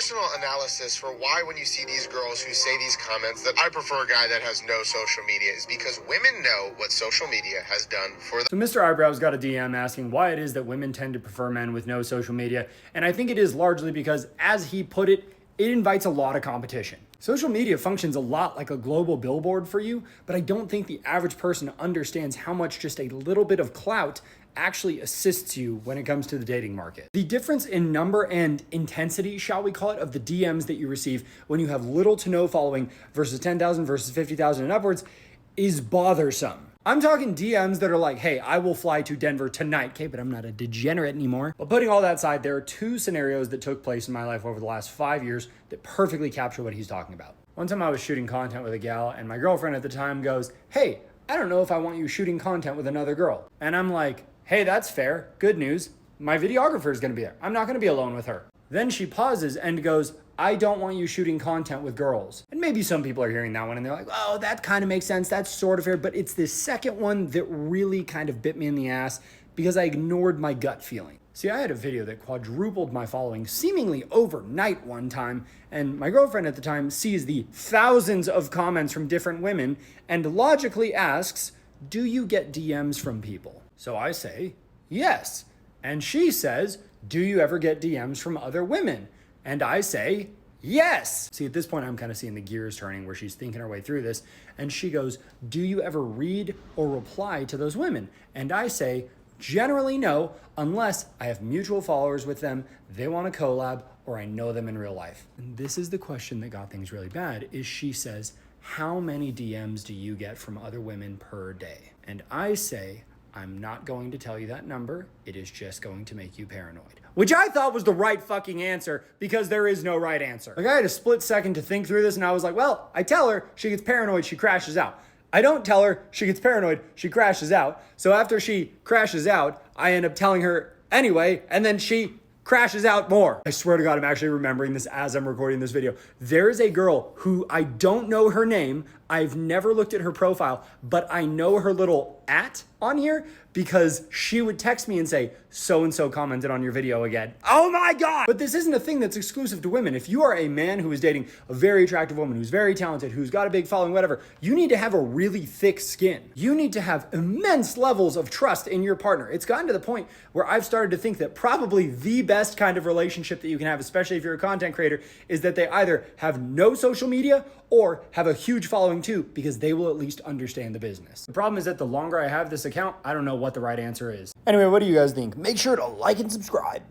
personal analysis for why when you see these girls who say these comments that I prefer a guy that has no social media is because women know what social media has done for them. So Mr. Eyebrows got a DM asking why it is that women tend to prefer men with no social media. And I think it is largely because, as he put it, it invites a lot of competition. Social media functions a lot like a global billboard for you, but I don't think the average person understands how much just a little bit of clout actually assists you when it comes to the dating market. The difference in number and intensity, shall we call it, of the DMs that you receive when you have little to no following versus 10,000 versus 50,000 and upwards is bothersome. I'm talking DMs that are like, hey, I will fly to Denver tonight. Okay, but I'm not a degenerate anymore. But putting all that aside, there are two scenarios that took place in my life over the last 5 years that perfectly capture what he's talking about. One time I was shooting content with a gal, and my girlfriend at the time goes, hey, I don't know if I want you shooting content with another girl. And I'm like, hey, that's fair. Good news. My videographer is going to be there. I'm not going to be alone with her. Then she pauses and goes, I don't want you shooting content with girls. And maybe some people are hearing that one and they're like, oh, that kind of makes sense. That's sort of fair. But it's this second one that really kind of bit me in the ass because I ignored my gut feeling. See, I had a video that quadrupled my following seemingly overnight one time, and my girlfriend at the time sees the thousands of comments from different women and logically asks, do you get DMs from people? So I say, yes. And she says, do you ever get DMs from other women? And I say, yes. See, at this point, I'm kind of seeing the gears turning where she's thinking her way through this. And she goes, do you ever read or reply to those women? And I say, generally no, unless I have mutual followers with them, they want to collab, or I know them in real life. And this is the question that got things really bad, is she says, how many DMs do you get from other women per day? And I say, I'm not going to tell you that number. It is just going to make you paranoid. Which I thought was the right fucking answer because there is no right answer. Like, I had a split second to think through this and I was like, well, I tell her, she gets paranoid, she crashes out. I don't tell her, she gets paranoid, she crashes out. So after she crashes out, I end up telling her anyway, and then she crashes out more. I swear to God, I'm actually remembering this as I'm recording this video. There is a girl who I don't know her name. I've never looked at her profile, but I know her little @ on here because she would text me and say, so-and-so commented on your video again. Oh my God! But this isn't a thing that's exclusive to women. If you are a man who is dating a very attractive woman, who's very talented, who's got a big following, whatever, you need to have a really thick skin. You need to have immense levels of trust in your partner. It's gotten to the point where I've started to think that probably the best kind of relationship that you can have, especially if you're a content creator, is that they either have no social media or have a huge following too, because they will at least understand the business. The problem is that the longer I have this account, I don't know what the right answer is. Anyway, what do you guys think? Make sure to like and subscribe.